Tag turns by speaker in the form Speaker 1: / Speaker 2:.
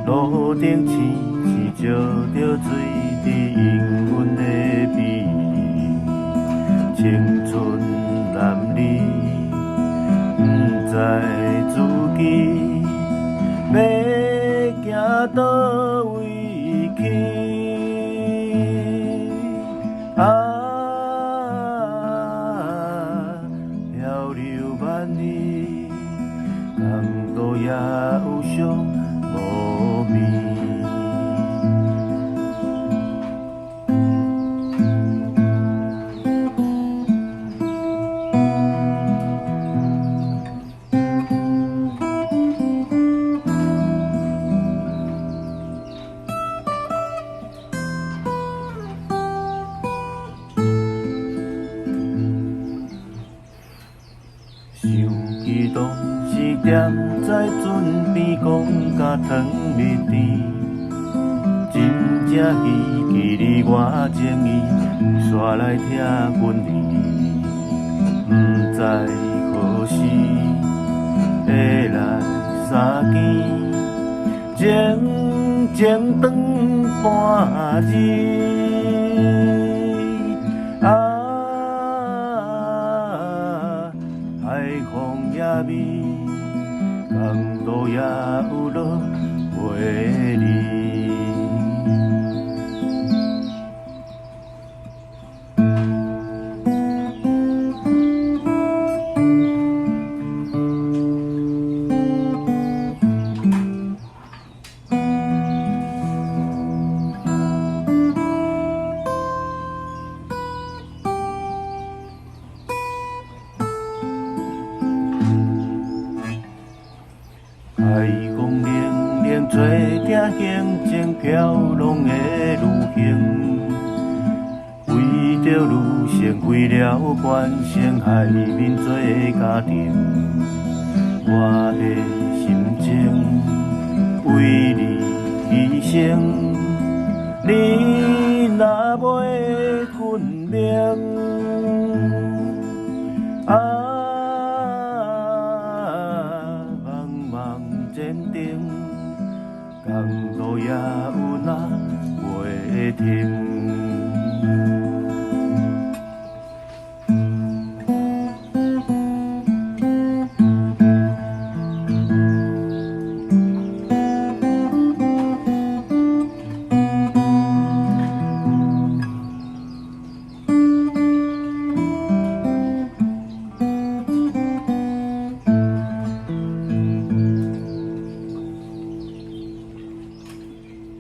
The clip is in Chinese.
Speaker 1: 路顶青青照着水伫氤氲的美，青春男女不知自己要行倒位去。漂流万里，港路也有伤无眠。想起当时踮在船边讲甲汤蜜甜，真正希冀你我情意，煞来听阮意，不知何时会来相见，静静长半日。海风也美，港路也有落袂离。海风冷冷，做定行情飘浪的旅行，为着女性为了关心海面做家庭，我的心情为你牺牲，你若袂困眠。坚定，港路也有那袂停。